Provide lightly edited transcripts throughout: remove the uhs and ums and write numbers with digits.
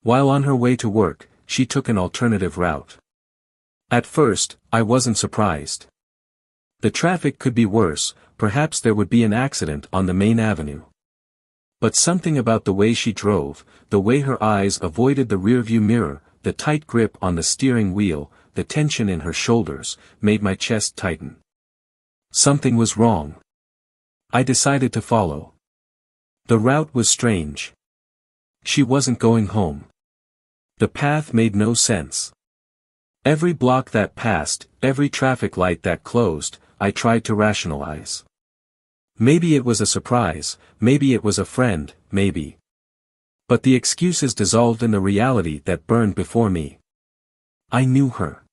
While on her way to work, she took an alternative route. At first, I wasn't surprised. The traffic could be worse, perhaps there would be an accident on the main avenue. But something about the way she drove, the way her eyes avoided the rearview mirror, the tight grip on the steering wheel, the tension in her shoulders, made my chest tighten. Something was wrong. I decided to follow. The route was strange. She wasn't going home. The path made no sense. Every block that passed, every traffic light that closed, I tried to rationalize. Maybe it was a surprise, maybe it was a friend, maybe. But the excuses dissolved in the reality that burned before me. I knew her.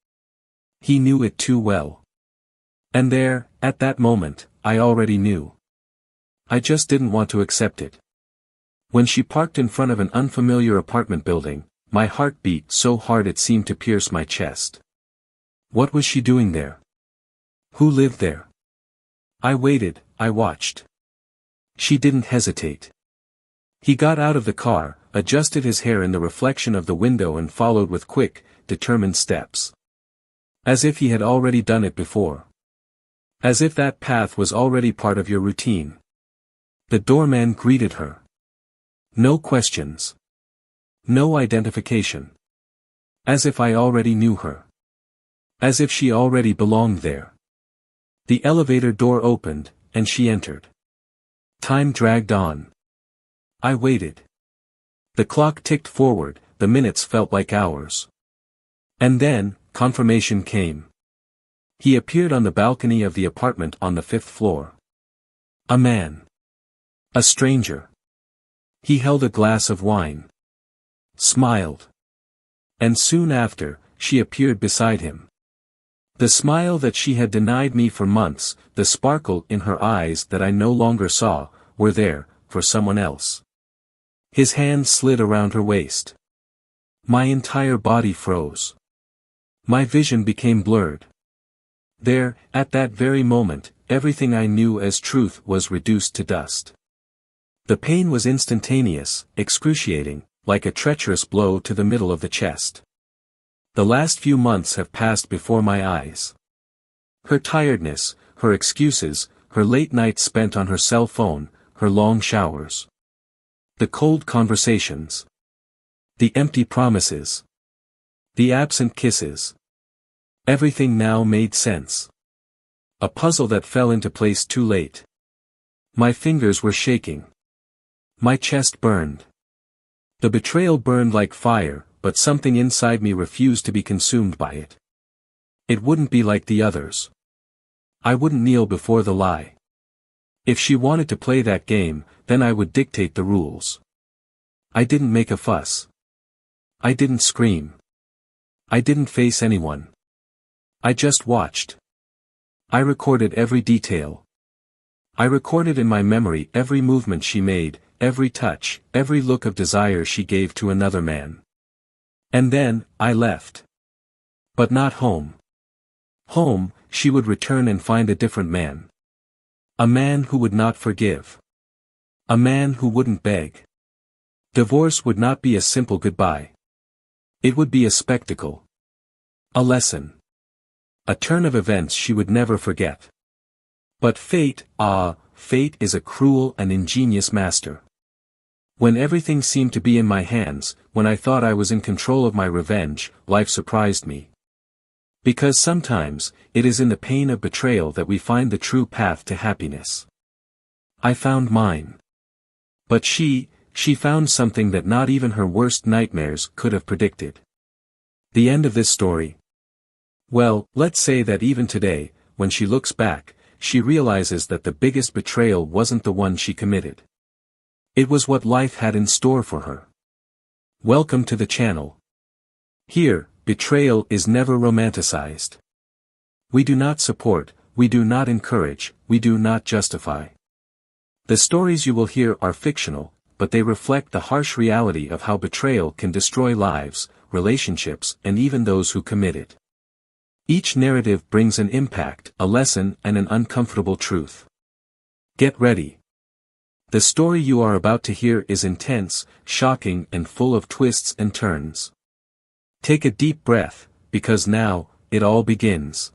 He knew it too well. And there, at that moment, I already knew. I just didn't want to accept it. When she parked in front of an unfamiliar apartment building, my heart beat so hard it seemed to pierce my chest. What was she doing there? Who lived there? I waited, I watched. She didn't hesitate. He got out of the car, adjusted his hair in the reflection of the window and followed with quick, determined steps. As if he had already done it before. As if that path was already part of your routine. The doorman greeted her. No questions. No identification. As if I already knew her. As if she already belonged there. The elevator door opened, and she entered. Time dragged on. I waited. The clock ticked forward, the minutes felt like hours. And then, confirmation came. He appeared on the balcony of the apartment on the 5th floor. A man. A stranger. He held a glass of wine. Smiled. And soon after, she appeared beside him. The smile that she had denied me for months, the sparkle in her eyes that I no longer saw, were there, for someone else. His hand slid around her waist. My entire body froze. My vision became blurred. There, at that very moment, everything I knew as truth was reduced to dust. The pain was instantaneous, excruciating, like a treacherous blow to the middle of the chest. The last few months have passed before my eyes. Her tiredness, her excuses, her late nights spent on her cell phone, her long showers. The cold conversations. The empty promises. The absent kisses. Everything now made sense. A puzzle that fell into place too late. My fingers were shaking. My chest burned. The betrayal burned like fire, but something inside me refused to be consumed by it. It wouldn't be like the others. I wouldn't kneel before the lie. If she wanted to play that game, then I would dictate the rules. I didn't make a fuss. I didn't scream. I didn't face anyone. I just watched. I recorded every detail. I recorded in my memory every movement she made, every touch, every look of desire she gave to another man. And then, I left. But not home. Home, she would return and find a different man. A man who would not forgive. A man who wouldn't beg. Divorce would not be a simple goodbye. It would be a spectacle. A lesson. A turn of events she would never forget. But fate, fate is a cruel and ingenious master. When everything seemed to be in my hands, when I thought I was in control of my revenge, life surprised me. Because sometimes, it is in the pain of betrayal that we find the true path to happiness. I found mine. But she found something that not even her worst nightmares could have predicted. The end of this story? Well, let's say that even today, when she looks back, she realizes that the biggest betrayal wasn't the one she committed. It was what life had in store for her. Welcome to the channel. Here, betrayal is never romanticized. We do not support, we do not encourage, we do not justify. The stories you will hear are fictional, but they reflect the harsh reality of how betrayal can destroy lives, relationships, and even those who commit it. Each narrative brings an impact, a lesson, and an uncomfortable truth. Get ready. The story you are about to hear is intense, shocking, and full of twists and turns. Take a deep breath, because now, it all begins.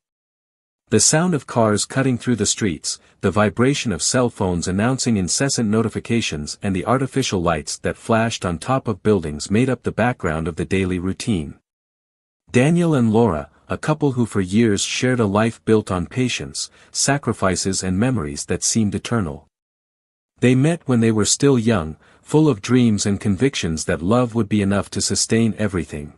The sound of cars cutting through the streets, the vibration of cell phones announcing incessant notifications, and the artificial lights that flashed on top of buildings made up the background of the daily routine. Daniel and Laura, a couple who for years shared a life built on patience, sacrifices and memories that seemed eternal. They met when they were still young, full of dreams and convictions that love would be enough to sustain everything.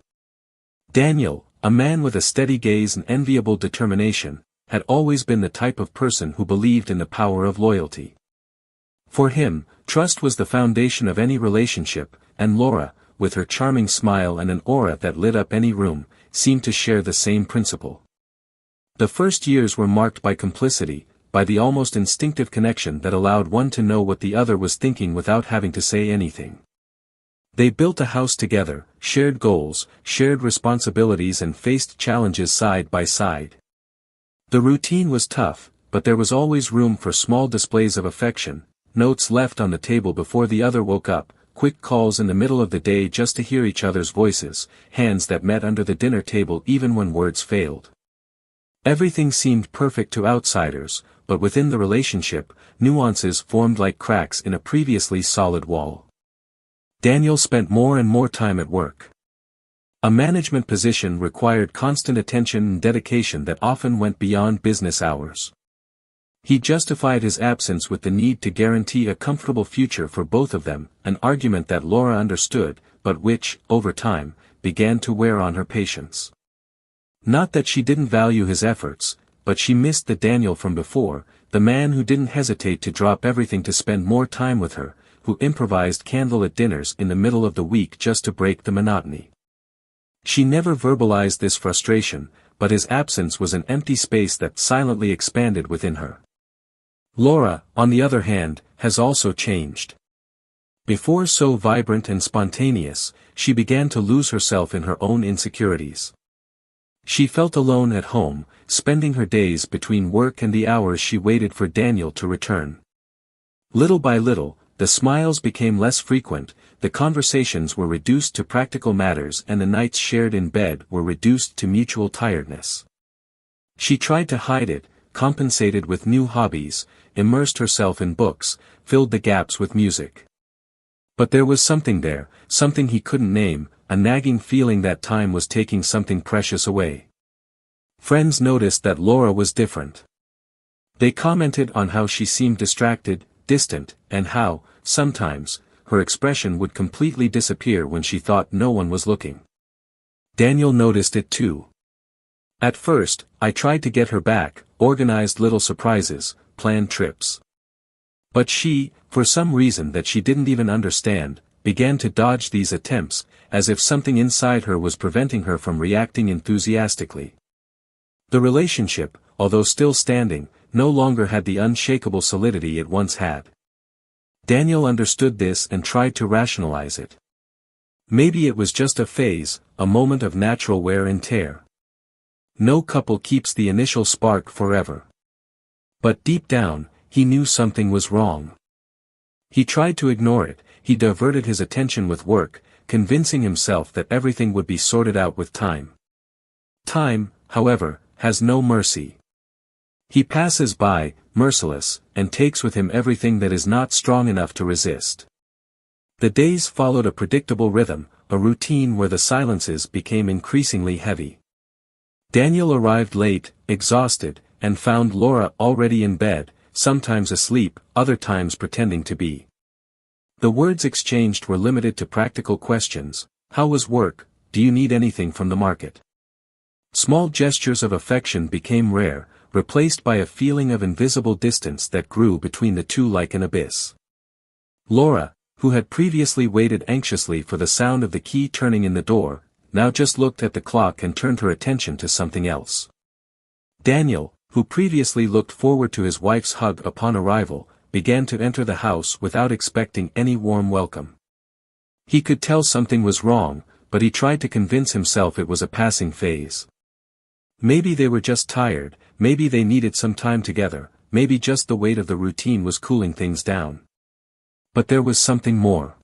Daniel, a man with a steady gaze and enviable determination, had always been the type of person who believed in the power of loyalty. For him, trust was the foundation of any relationship, and Laura, with her charming smile and an aura that lit up any room, seemed to share the same principle. The first years were marked by complicity, by the almost instinctive connection that allowed one to know what the other was thinking without having to say anything. They built a house together, shared goals, shared responsibilities, and faced challenges side by side. The routine was tough, but there was always room for small displays of affection, notes left on the table before the other woke up, quick calls in the middle of the day just to hear each other's voices, hands that met under the dinner table even when words failed. Everything seemed perfect to outsiders, but within the relationship, nuances formed like cracks in a previously solid wall. Daniel spent more and more time at work. A management position required constant attention and dedication that often went beyond business hours. He justified his absence with the need to guarantee a comfortable future for both of them, an argument that Laura understood, but which, over time, began to wear on her patience. Not that she didn't value his efforts, but she missed the Daniel from before, the man who didn't hesitate to drop everything to spend more time with her, who improvised candlelit dinners in the middle of the week just to break the monotony. She never verbalized this frustration, but his absence was an empty space that silently expanded within her. Laura, on the other hand, has also changed. Before so vibrant and spontaneous, she began to lose herself in her own insecurities. She felt alone at home, spending her days between work and the hours she waited for Daniel to return. Little by little, the smiles became less frequent, the conversations were reduced to practical matters, and the nights shared in bed were reduced to mutual tiredness. She tried to hide it, compensated with new hobbies, immersed herself in books, filled the gaps with music. But there was something there, something he couldn't name, a nagging feeling that time was taking something precious away. Friends noticed that Laura was different. They commented on how she seemed distracted, distant, and how, sometimes, her expression would completely disappear when she thought no one was looking. Daniel noticed it too. At first, I tried to get her back, organized little surprises, planned trips. But she, for some reason that she didn't even understand, began to dodge these attempts, as if something inside her was preventing her from reacting enthusiastically. The relationship, although still standing, no longer had the unshakable solidity it once had. Daniel understood this and tried to rationalize it. Maybe it was just a phase, a moment of natural wear and tear. No couple keeps the initial spark forever. But deep down, he knew something was wrong. He tried to ignore it, he diverted his attention with work, convincing himself that everything would be sorted out with time. Time, however, has no mercy. He passes by, merciless, and takes with him everything that is not strong enough to resist. The days followed a predictable rhythm, a routine where the silences became increasingly heavy. Daniel arrived late, exhausted, and found Laura already in bed, sometimes asleep, other times pretending to be. The words exchanged were limited to practical questions: how was work, do you need anything from the market? Small gestures of affection became rare, replaced by a feeling of invisible distance that grew between the two like an abyss. Laura, who had previously waited anxiously for the sound of the key turning in the door, now just looked at the clock and turned her attention to something else. Daniel, who previously looked forward to his wife's hug upon arrival, began to enter the house without expecting any warm welcome. He could tell something was wrong, but he tried to convince himself it was a passing phase. Maybe they were just tired, maybe they needed some time together, maybe just the weight of the routine was cooling things down. But there was something more.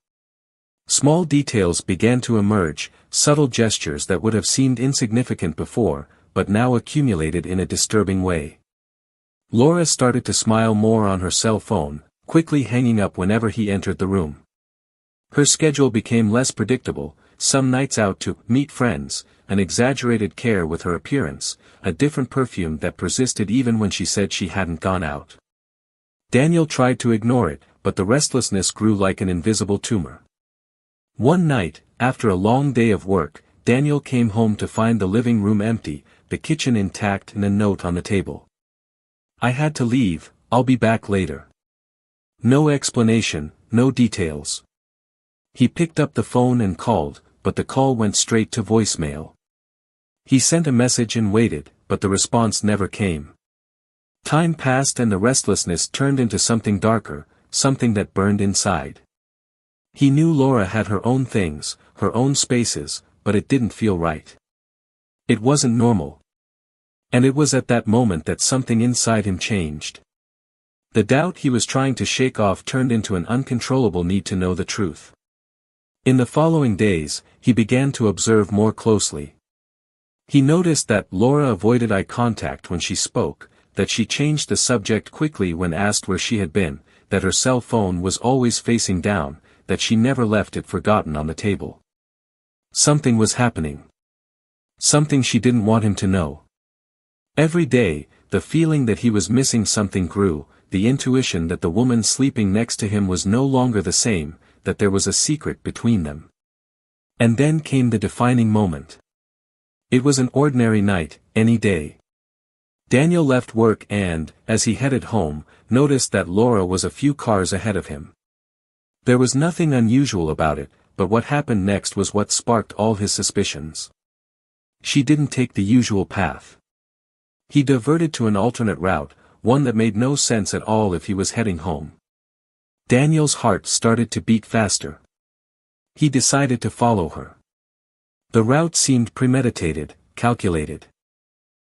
Small details began to emerge, subtle gestures that would have seemed insignificant before, but now accumulated in a disturbing way. Laura started to smile more on her cell phone, quickly hanging up whenever he entered the room. Her schedule became less predictable, some nights out to meet friends, an exaggerated care with her appearance, a different perfume that persisted even when she said she hadn't gone out. Daniel tried to ignore it, but the restlessness grew like an invisible tumor. One night, after a long day of work, Daniel came home to find the living room empty, the kitchen intact and a note on the table. "I had to leave, I'll be back later." No explanation, no details. He picked up the phone and called, but the call went straight to voicemail. He sent a message and waited, but the response never came. Time passed and the restlessness turned into something darker, something that burned inside. He knew Laura had her own things, her own spaces, but it didn't feel right. It wasn't normal. And it was at that moment that something inside him changed. The doubt he was trying to shake off turned into an uncontrollable need to know the truth. In the following days, he began to observe more closely. He noticed that Laura avoided eye contact when she spoke, that she changed the subject quickly when asked where she had been, that her cell phone was always facing down, that she never left it forgotten on the table. Something was happening. Something she didn't want him to know. Every day, the feeling that he was missing something grew, the intuition that the woman sleeping next to him was no longer the same, that there was a secret between them. And then came the defining moment. It was an ordinary night, any day. Daniel left work and, as he headed home, noticed that Laura was a few cars ahead of him. There was nothing unusual about it, but what happened next was what sparked all his suspicions. She didn't take the usual path. He diverted to an alternate route, one that made no sense at all if he was heading home. Daniel's heart started to beat faster. He decided to follow her. The route seemed premeditated, calculated.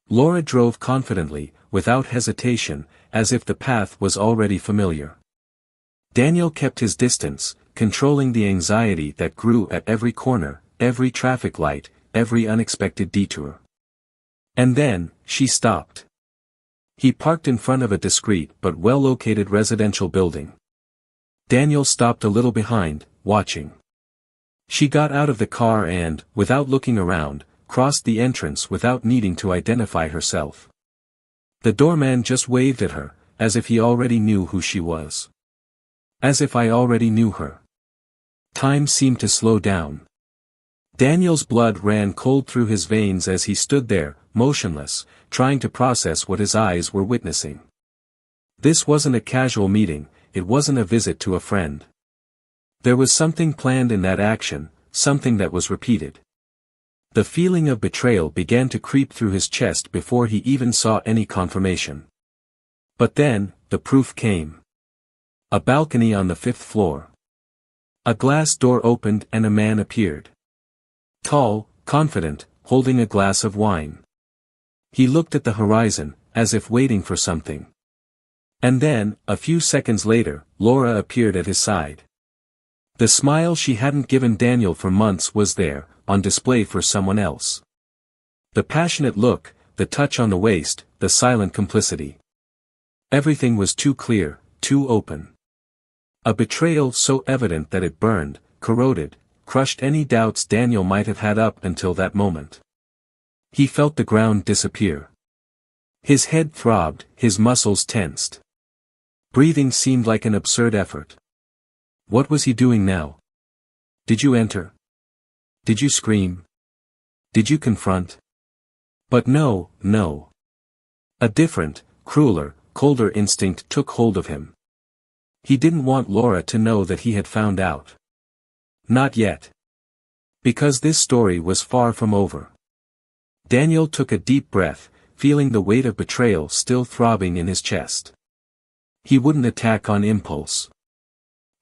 Laura drove confidently, without hesitation, as if the path was already familiar. Daniel kept his distance, controlling the anxiety that grew at every corner, every traffic light, every unexpected detour. And then, she stopped. He parked in front of a discreet but well-located residential building. Daniel stopped a little behind, watching. She got out of the car and, without looking around, crossed the entrance without needing to identify herself. The doorman just waved at her, as if he already knew who she was. As if I already knew her. Time seemed to slow down. Daniel's blood ran cold through his veins as he stood there, motionless, trying to process what his eyes were witnessing. This wasn't a casual meeting, it wasn't a visit to a friend. There was something planned in that action, something that was repeated. The feeling of betrayal began to creep through his chest before he even saw any confirmation. But then, the proof came. A balcony on the 5th floor. A glass door opened and a man appeared. Tall, confident, holding a glass of wine. He looked at the horizon, as if waiting for something. And then, a few seconds later, Laura appeared at his side. The smile she hadn't given Daniel for months was there, on display for someone else. The passionate look, the touch on the waist, the silent complicity. Everything was too clear, too open. A betrayal so evident that it burned, corroded, crushed any doubts Daniel might have had up until that moment. He felt the ground disappear. His head throbbed, his muscles tensed. Breathing seemed like an absurd effort. What was he doing now? Did you enter? Did you scream? Did you confront? But no, no. A different, crueler, colder instinct took hold of him. He didn't want Laura to know that he had found out. Not yet. Because this story was far from over. Daniel took a deep breath, feeling the weight of betrayal still throbbing in his chest. He wouldn't attack on impulse.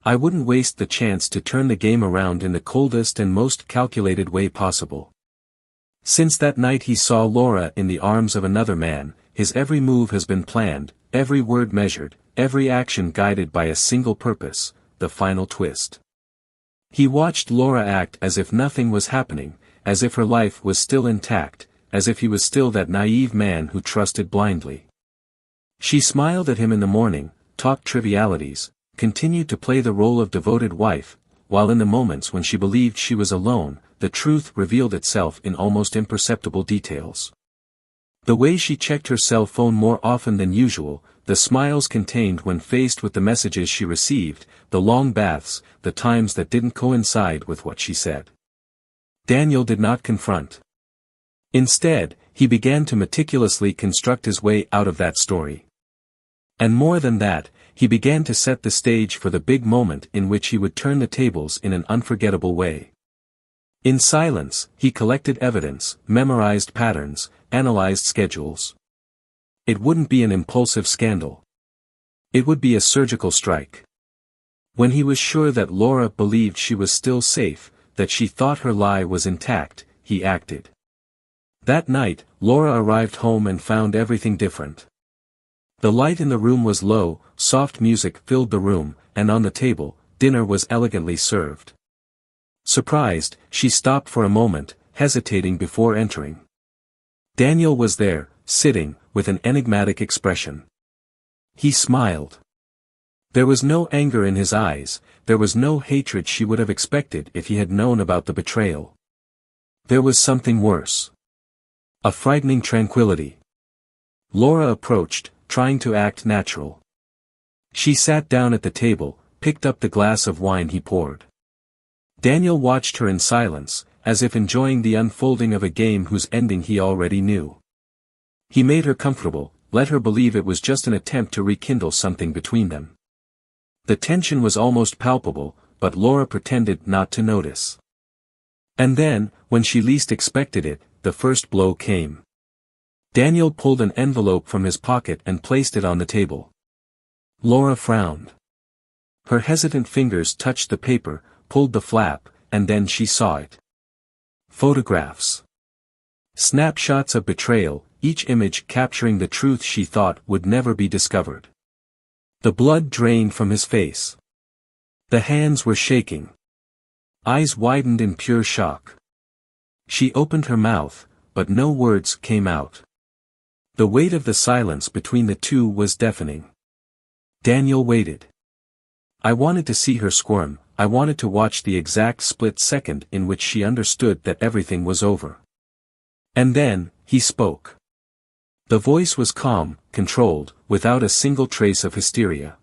I wouldn't waste the chance to turn the game around in the coldest and most calculated way possible. Since that night he saw Laura in the arms of another man, his every move has been planned, every word measured, every action guided by a single purpose, the final twist. He watched Laura act as if nothing was happening, as if her life was still intact, as if he was still that naive man who trusted blindly. She smiled at him in the morning, talked trivialities, continued to play the role of devoted wife, while in the moments when she believed she was alone, the truth revealed itself in almost imperceptible details. The way she checked her cell phone more often than usual, the smiles contained when faced with the messages she received, the long baths, the times that didn't coincide with what she said. Daniel did not confront. Instead, he began to meticulously construct his way out of that story. And more than that, he began to set the stage for the big moment in which he would turn the tables in an unforgettable way. In silence, he collected evidence, memorized patterns, analyzed schedules. It wouldn't be an impulsive scandal. It would be a surgical strike. When he was sure that Laura believed she was still safe, that she thought her lie was intact, he acted. That night, Laura arrived home and found everything different. The light in the room was low, soft music filled the room, and on the table, dinner was elegantly served. Surprised, she stopped for a moment, hesitating before entering. Daniel was there, sitting, with an enigmatic expression. He smiled. There was no anger in his eyes, there was no hatred she would have expected if he had known about the betrayal. There was something worse. A frightening tranquility. Laura approached, trying to act natural. She sat down at the table, picked up the glass of wine he poured. Daniel watched her in silence, as if enjoying the unfolding of a game whose ending he already knew. He made her comfortable, let her believe it was just an attempt to rekindle something between them. The tension was almost palpable, but Laura pretended not to notice. And then, when she least expected it, the first blow came. Daniel pulled an envelope from his pocket and placed it on the table. Laura frowned. Her hesitant fingers touched the paper, pulled the flap, and then she saw it. Photographs. Snapshots of betrayal, each image capturing the truth she thought would never be discovered. The blood drained from his face. The hands were shaking. Eyes widened in pure shock. She opened her mouth, but no words came out. The weight of the silence between the two was deafening. Daniel waited. I wanted to see her squirm, I wanted to watch the exact split second in which she understood that everything was over. And then, he spoke. The voice was calm, controlled, without a single trace of hysteria.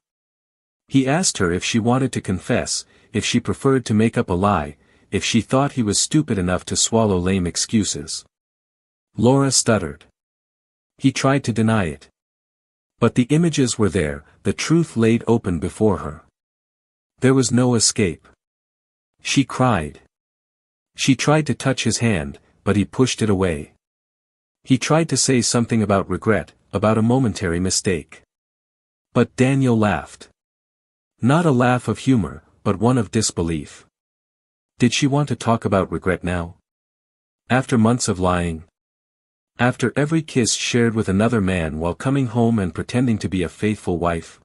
He asked her if she wanted to confess, if she preferred to make up a lie, if she thought he was stupid enough to swallow lame excuses. Laura stuttered. He tried to deny it. But the images were there, the truth laid open before her. There was no escape. She cried. She tried to touch his hand, but he pushed it away. He tried to say something about regret, about a momentary mistake. But Daniel laughed. Not a laugh of humor, but one of disbelief. Did she want to talk about regret now? After months of lying? After every kiss shared with another man while coming home and pretending to be a faithful wife?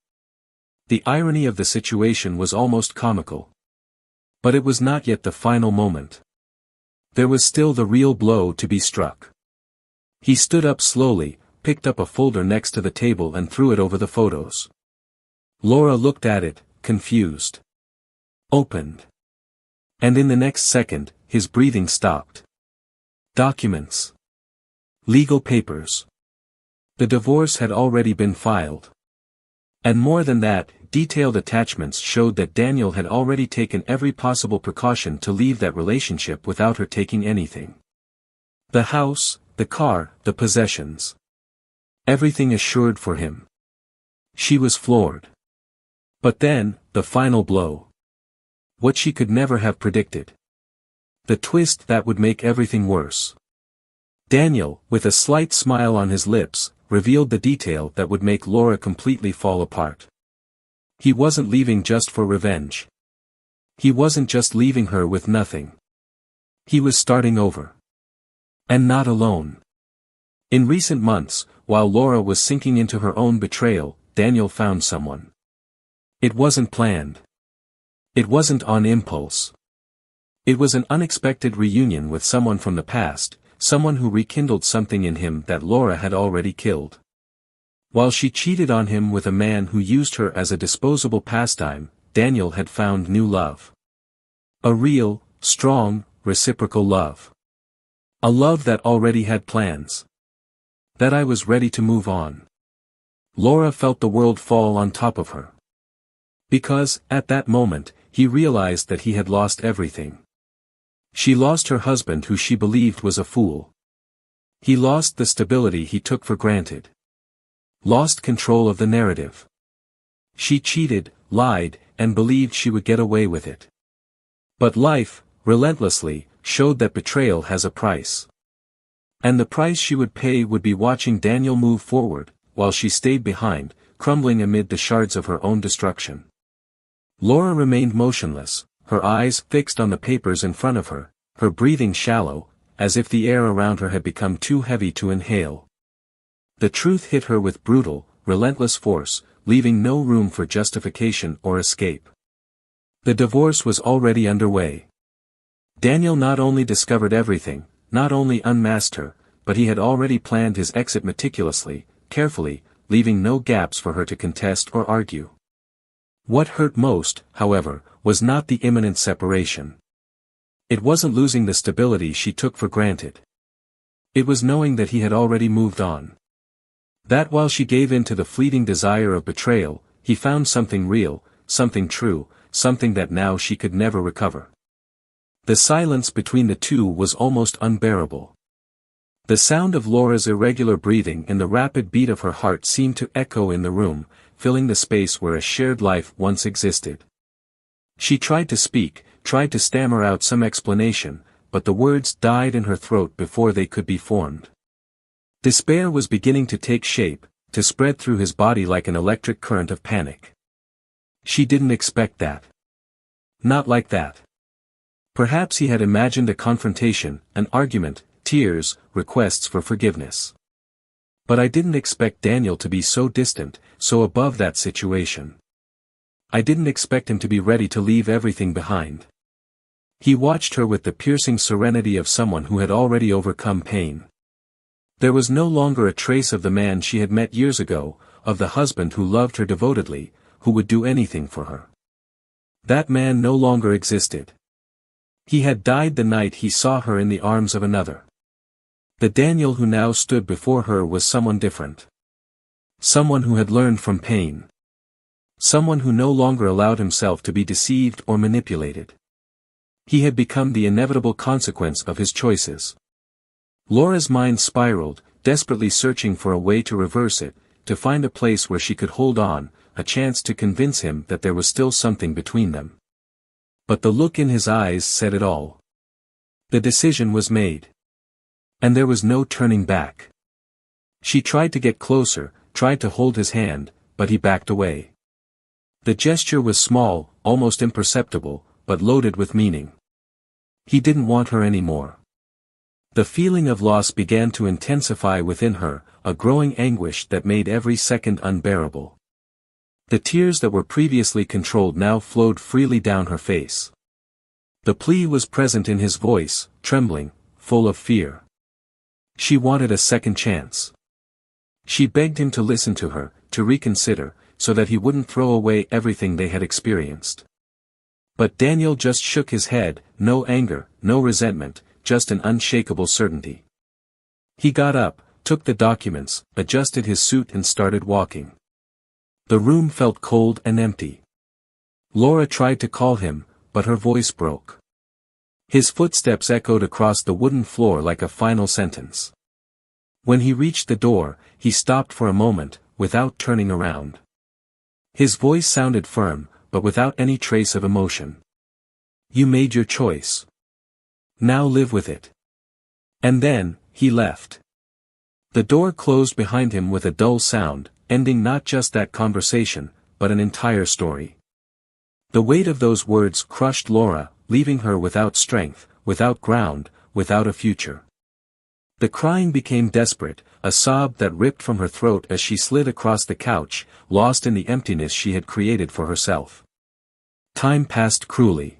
The irony of the situation was almost comical. But it was not yet the final moment. There was still the real blow to be struck. He stood up slowly, picked up a folder next to the table and threw it over the photos. Laura looked at it, confused. Opened. And in the next second, his breathing stopped. Documents. Legal papers. The divorce had already been filed. And more than that, detailed attachments showed that Daniel had already taken every possible precaution to leave that relationship without her taking anything. The house, the car, the possessions. Everything assured for him. She was floored. But then, the final blow. What she could never have predicted. The twist that would make everything worse. Daniel, with a slight smile on his lips, revealed the detail that would make Laura completely fall apart. He wasn't leaving just for revenge. He wasn't just leaving her with nothing. He was starting over. And not alone. In recent months, while Laura was sinking into her own betrayal, Daniel found someone. It wasn't planned. It wasn't on impulse. It was an unexpected reunion with someone from the past, someone who rekindled something in him that Laura had already killed. While she cheated on him with a man who used her as a disposable pastime, Daniel had found new love. A real, strong, reciprocal love. A love that already had plans. That I was ready to move on. Laura felt the world fall on top of her. Because, at that moment, he realized that he had lost everything. She lost her husband who she believed was a fool. He lost the stability he took for granted. Lost control of the narrative. She cheated, lied, and believed she would get away with it. But life, relentlessly, showed that betrayal has a price. And the price she would pay would be watching Daniel move forward, while she stayed behind, crumbling amid the shards of her own destruction. Laura remained motionless, her eyes fixed on the papers in front of her, her breathing shallow, as if the air around her had become too heavy to inhale. The truth hit her with brutal, relentless force, leaving no room for justification or escape. The divorce was already underway. Daniel not only discovered everything, not only unmasked her, but he had already planned his exit meticulously, carefully, leaving no gaps for her to contest or argue. What hurt most, however, was not the imminent separation. It wasn't losing the stability she took for granted. It was knowing that he had already moved on. That while she gave in to the fleeting desire of betrayal, he found something real, something true, something that now she could never recover. The silence between the two was almost unbearable. The sound of Laura's irregular breathing and the rapid beat of her heart seemed to echo in the room, filling the space where a shared life once existed. She tried to speak, tried to stammer out some explanation, but the words died in her throat before they could be formed. Despair was beginning to take shape, to spread through his body like an electric current of panic. She didn't expect that. Not like that. Perhaps he had imagined a confrontation, an argument, tears, requests for forgiveness. But I didn't expect Daniel to be so distant, so above that situation. I didn't expect him to be ready to leave everything behind. He watched her with the piercing serenity of someone who had already overcome pain. There was no longer a trace of the man she had met years ago, of the husband who loved her devotedly, who would do anything for her. That man no longer existed. He had died the night he saw her in the arms of another. The Daniel who now stood before her was someone different. Someone who had learned from pain. Someone who no longer allowed himself to be deceived or manipulated. He had become the inevitable consequence of his choices. Laura's mind spiraled, desperately searching for a way to reverse it, to find a place where she could hold on, a chance to convince him that there was still something between them. But the look in his eyes said it all. The decision was made. And there was no turning back. She tried to get closer, tried to hold his hand, but he backed away. The gesture was small, almost imperceptible, but loaded with meaning. He didn't want her anymore. The feeling of loss began to intensify within her, a growing anguish that made every second unbearable. The tears that were previously controlled now flowed freely down her face. The plea was present in his voice, trembling, full of fear. She wanted a second chance. She begged him to listen to her, to reconsider, so that he wouldn't throw away everything they had experienced. But Daniel just shook his head, no anger, no resentment, just an unshakable certainty. He got up, took the documents, adjusted his suit and started walking. The room felt cold and empty. Laura tried to call him, but her voice broke. His footsteps echoed across the wooden floor like a final sentence. When he reached the door, he stopped for a moment, without turning around. His voice sounded firm, but without any trace of emotion. You made your choice. Now live with it. And then, he left. The door closed behind him with a dull sound, ending not just that conversation, but an entire story. The weight of those words crushed Laura, leaving her without strength, without ground, without a future. The crying became desperate, a sob that ripped from her throat as she slid across the couch, lost in the emptiness she had created for herself. Time passed cruelly.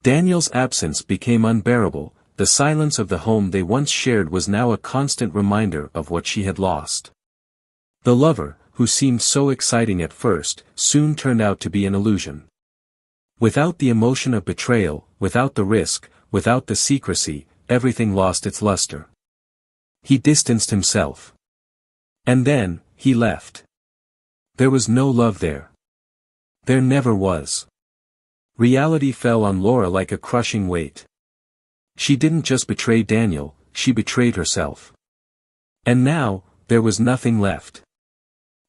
Daniel's absence became unbearable. The silence of the home they once shared was now a constant reminder of what she had lost. The lover, who seemed so exciting at first, soon turned out to be an illusion. Without the emotion of betrayal, without the risk, without the secrecy, everything lost its luster. He distanced himself. And then, he left. There was no love there. There never was. Reality fell on Laura like a crushing weight. She didn't just betray Daniel, she betrayed herself. And now, there was nothing left.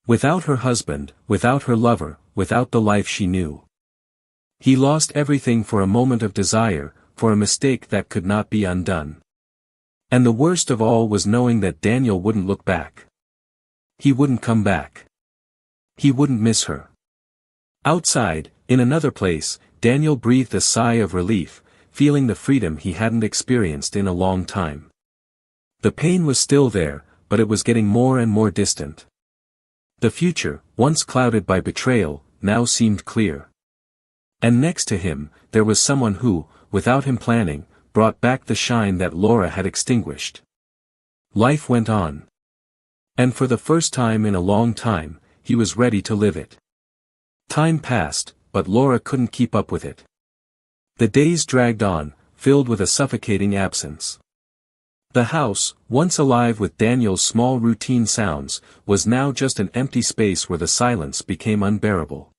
Without her husband, without her lover, without the life she knew. He lost everything for a moment of desire, for a mistake that could not be undone. And the worst of all was knowing that Daniel wouldn't look back. He wouldn't come back. He wouldn't miss her. Outside, in another place, Daniel breathed a sigh of relief, feeling the freedom he hadn't experienced in a long time. The pain was still there, but it was getting more and more distant. The future, once clouded by betrayal, now seemed clear. And next to him, there was someone who, without him planning, brought back the shine that Laura had extinguished. Life went on. And for the first time in a long time, he was ready to live it. Time passed, but Laura couldn't keep up with it. The days dragged on, filled with a suffocating absence. The house, once alive with Daniel's small routine sounds, was now just an empty space where the silence became unbearable.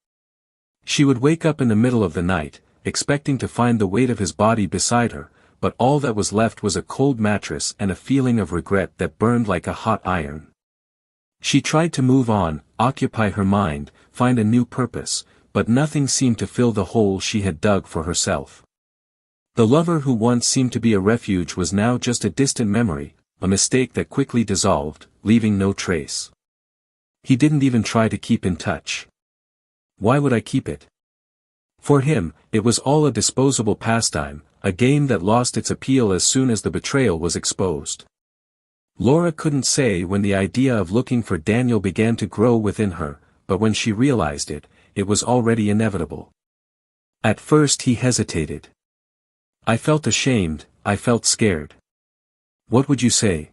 She would wake up in the middle of the night, expecting to find the weight of his body beside her, but all that was left was a cold mattress and a feeling of regret that burned like a hot iron. She tried to move on, occupy her mind, find a new purpose, but nothing seemed to fill the hole she had dug for herself. The lover who once seemed to be a refuge was now just a distant memory, a mistake that quickly dissolved, leaving no trace. He didn't even try to keep in touch. Why would I keep it? For him, it was all a disposable pastime, a game that lost its appeal as soon as the betrayal was exposed. Laura couldn't say when the idea of looking for Daniel began to grow within her, but when she realized it, it was already inevitable. At first he hesitated. I felt ashamed, I felt scared. What would you say?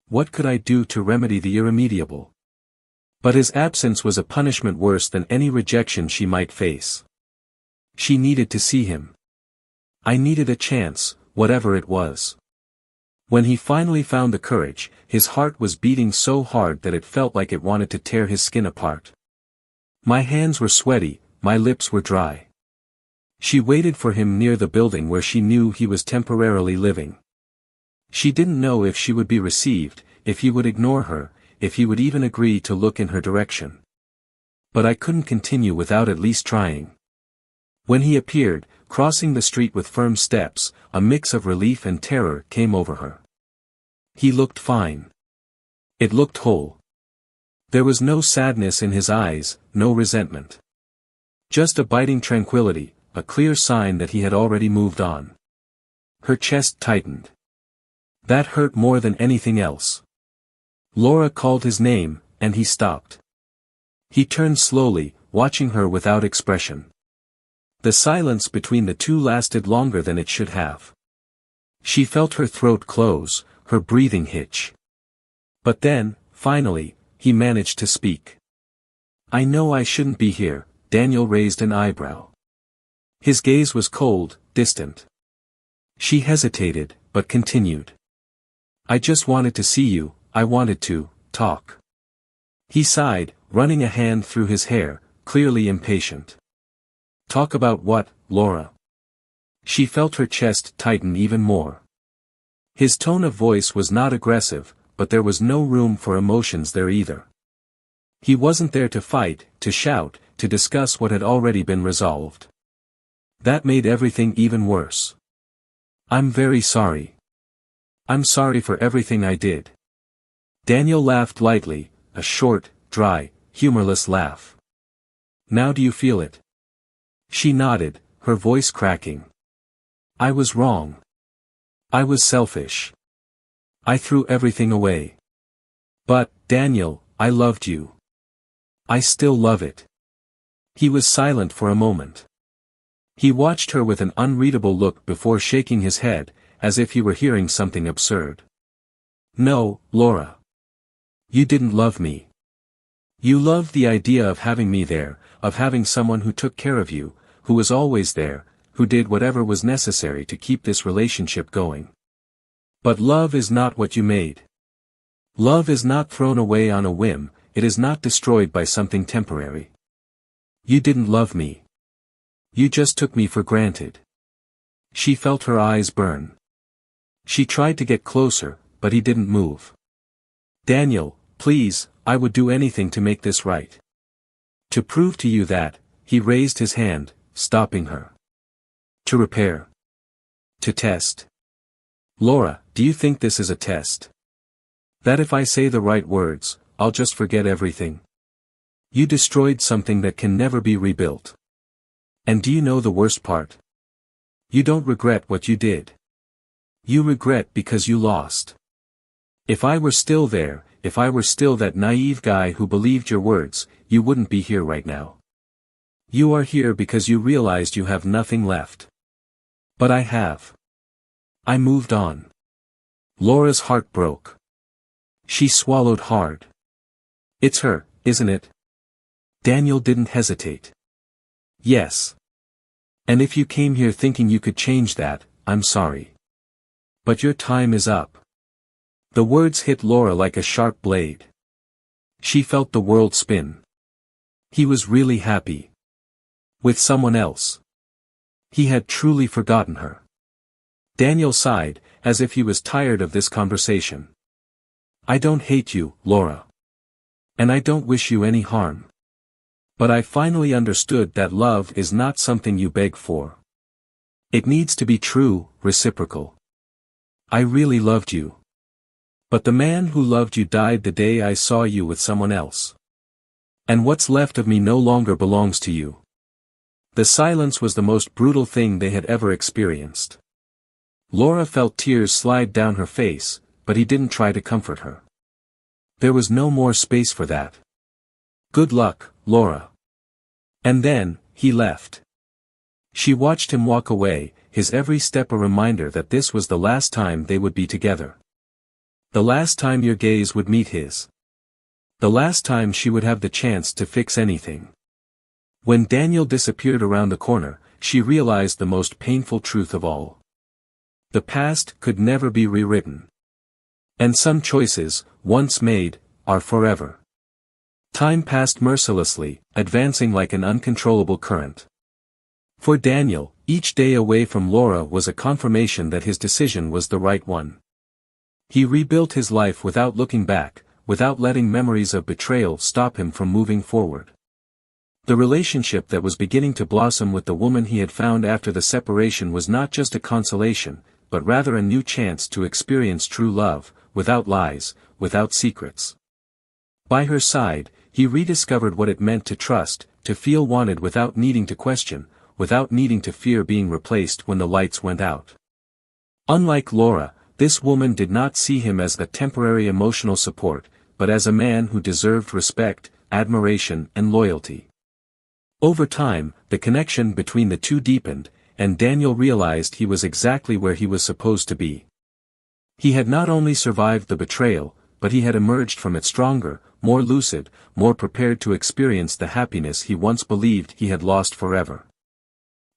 What could I do to remedy the irremediable? But his absence was a punishment worse than any rejection she might face. She needed to see him. I needed a chance, whatever it was. When he finally found the courage, his heart was beating so hard that it felt like it wanted to tear his skin apart. My hands were sweaty, my lips were dry. She waited for him near the building where she knew he was temporarily living. She didn't know if she would be received, if he would ignore her, if he would even agree to look in her direction. But I couldn't continue without at least trying. When he appeared, crossing the street with firm steps, a mix of relief and terror came over her. He looked fine. It looked whole. There was no sadness in his eyes, no resentment. Just a biting tranquility, a clear sign that he had already moved on. Her chest tightened. That hurt more than anything else. Laura called his name, and he stopped. He turned slowly, watching her without expression. The silence between the two lasted longer than it should have. She felt her throat close, her breathing hitch. But then, finally, he managed to speak. I know I shouldn't be here. Daniel raised an eyebrow. His gaze was cold, distant. She hesitated, but continued. I just wanted to see you, I wanted to talk. He sighed, running a hand through his hair, clearly impatient. Talk about what, Laura? She felt her chest tighten even more. His tone of voice was not aggressive, but there was no room for emotions there either. He wasn't there to fight, to shout, to discuss what had already been resolved. That made everything even worse. I'm very sorry. I'm sorry for everything I did. Daniel laughed lightly, a short, dry, humorless laugh. Now do you feel it? She nodded, her voice cracking. I was wrong. I was selfish. I threw everything away. But, Daniel, I loved you. I still love it. He was silent for a moment. He watched her with an unreadable look before shaking his head, as if he were hearing something absurd. No, Laura. You didn't love me. You loved the idea of having me there, of having someone who took care of you, who was always there, who did whatever was necessary to keep this relationship going. But love is not what you made. Love is not thrown away on a whim, it is not destroyed by something temporary. You didn't love me. You just took me for granted. She felt her eyes burn. She tried to get closer, but he didn't move. Daniel, please, I would do anything to make this right. To prove to you that, he raised his hand, stopping her. To repair. To test. Laura, do you think this is a test? That if I say the right words, I'll just forget everything? You destroyed something that can never be rebuilt. And do you know the worst part? You don't regret what you did. You regret because you lost. If I were still there, if I were still that naive guy who believed your words, you wouldn't be here right now. You are here because you realized you have nothing left. But I have. I moved on. Laura's heart broke. She swallowed hard. It's her, isn't it? Daniel didn't hesitate. Yes. And if you came here thinking you could change that, I'm sorry. But your time is up. The words hit Laura like a sharp blade. She felt the world spin. He was really happy. With someone else. He had truly forgotten her. Daniel sighed, as if he was tired of this conversation. I don't hate you, Laura. And I don't wish you any harm. But I finally understood that love is not something you beg for. It needs to be true, reciprocal. I really loved you. But the man who loved you died the day I saw you with someone else. And what's left of me no longer belongs to you. The silence was the most brutal thing they had ever experienced. Laura felt tears slide down her face, but he didn't try to comfort her. There was no more space for that. Good luck, Laura. And then, he left. She watched him walk away, his every step a reminder that this was the last time they would be together. The last time your gaze would meet his. The last time she would have the chance to fix anything. When Daniel disappeared around the corner, she realized the most painful truth of all. The past could never be rewritten. And some choices, once made, are forever. Time passed mercilessly, advancing like an uncontrollable current. For Daniel, each day away from Laura was a confirmation that his decision was the right one. He rebuilt his life without looking back, without letting memories of betrayal stop him from moving forward. The relationship that was beginning to blossom with the woman he had found after the separation was not just a consolation, but rather a new chance to experience true love, without lies, without secrets. By her side, he rediscovered what it meant to trust, to feel wanted without needing to question, without needing to fear being replaced when the lights went out. Unlike Laura, this woman did not see him as a temporary emotional support, but as a man who deserved respect, admiration, and loyalty. Over time, the connection between the two deepened, and Daniel realized he was exactly where he was supposed to be. He had not only survived the betrayal, but he had emerged from it stronger, more lucid, more prepared to experience the happiness he once believed he had lost forever.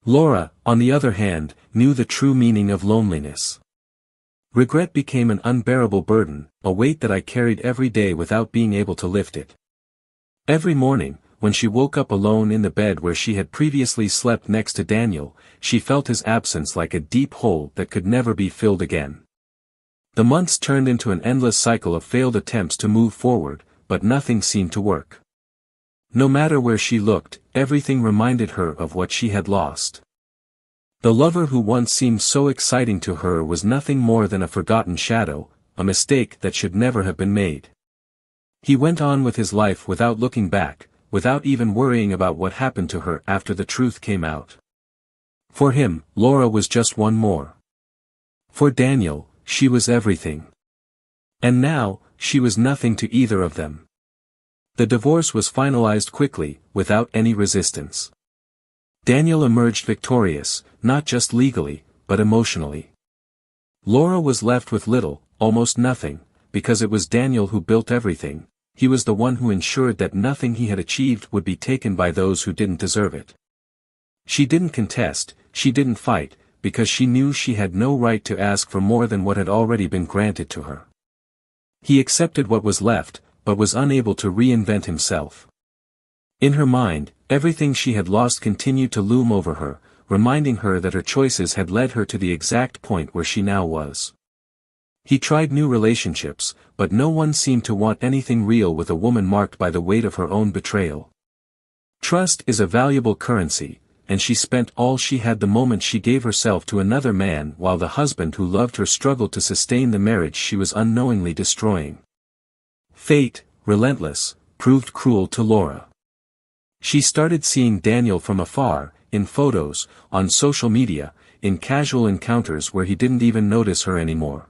Laura, on the other hand, knew the true meaning of loneliness. Regret became an unbearable burden, a weight that I carried every day without being able to lift it. Every morning, when she woke up alone in the bed where she had previously slept next to Daniel, she felt his absence like a deep hole that could never be filled again. The months turned into an endless cycle of failed attempts to move forward, but nothing seemed to work. No matter where she looked, everything reminded her of what she had lost. The lover who once seemed so exciting to her was nothing more than a forgotten shadow, a mistake that should never have been made. He went on with his life without looking back, without even worrying about what happened to her after the truth came out. For him, Laura was just one more. For Daniel, she was everything. And now, she was nothing to either of them. The divorce was finalized quickly, without any resistance. Daniel emerged victorious, not just legally, but emotionally. Laura was left with little, almost nothing, because it was Daniel who built everything. He was the one who ensured that nothing he had achieved would be taken by those who didn't deserve it. She didn't contest, she didn't fight, because she knew she had no right to ask for more than what had already been granted to her. He accepted what was left, but was unable to reinvent himself. In her mind, everything she had lost continued to loom over her, reminding her that her choices had led her to the exact point where she now was. He tried new relationships, but no one seemed to want anything real with a woman marked by the weight of her own betrayal. Trust is a valuable currency, and she spent all she had the moment she gave herself to another man while the husband who loved her struggled to sustain the marriage she was unknowingly destroying. Fate, relentless, proved cruel to Laura. She started seeing Daniel from afar, in photos, on social media, in casual encounters where he didn't even notice her anymore.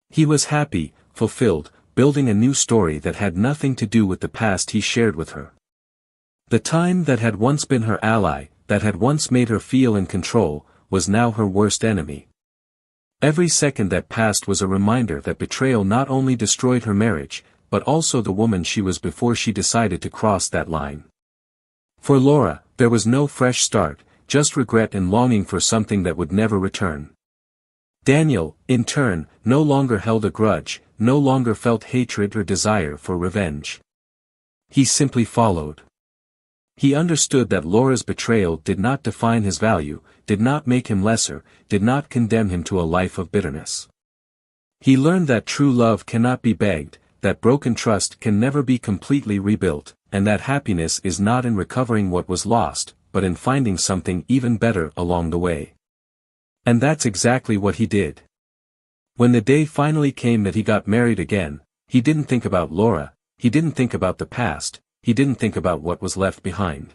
He was happy, fulfilled, building a new story that had nothing to do with the past he shared with her. The time that had once been her ally, that had once made her feel in control, was now her worst enemy. Every second that passed was a reminder that betrayal not only destroyed her marriage, but also the woman she was before she decided to cross that line. For Laura, there was no fresh start, just regret and longing for something that would never return. Daniel, in turn, no longer held a grudge, no longer felt hatred or desire for revenge. He simply followed. He understood that Laura's betrayal did not define his value, did not make him lesser, did not condemn him to a life of bitterness. He learned that true love cannot be begged, that broken trust can never be completely rebuilt, and that happiness is not in recovering what was lost, but in finding something even better along the way. And that's exactly what he did. When the day finally came that he got married again, he didn't think about Laura, he didn't think about the past, he didn't think about what was left behind.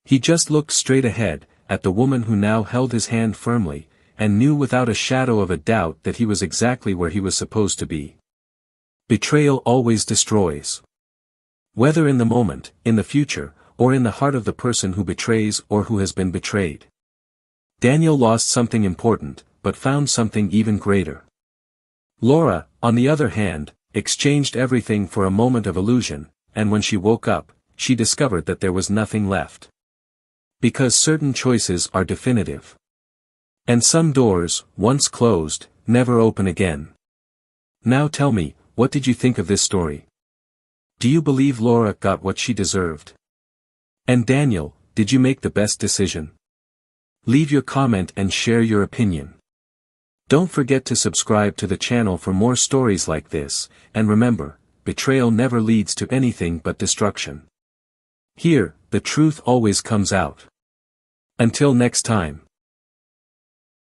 He just looked straight ahead, at the woman who now held his hand firmly, and knew without a shadow of a doubt that he was exactly where he was supposed to be. Betrayal always destroys. Whether in the moment, in the future, or in the heart of the person who betrays or who has been betrayed. Daniel lost something important, but found something even greater. Laura, on the other hand, exchanged everything for a moment of illusion, and when she woke up, she discovered that there was nothing left. Because certain choices are definitive. And some doors, once closed, never open again. Now tell me, what did you think of this story? Do you believe Laura got what she deserved? And Daniel, did you make the best decision? Leave your comment and share your opinion. Don't forget to subscribe to the channel for more stories like this, and remember, betrayal never leads to anything but destruction. Here, the truth always comes out. Until next time.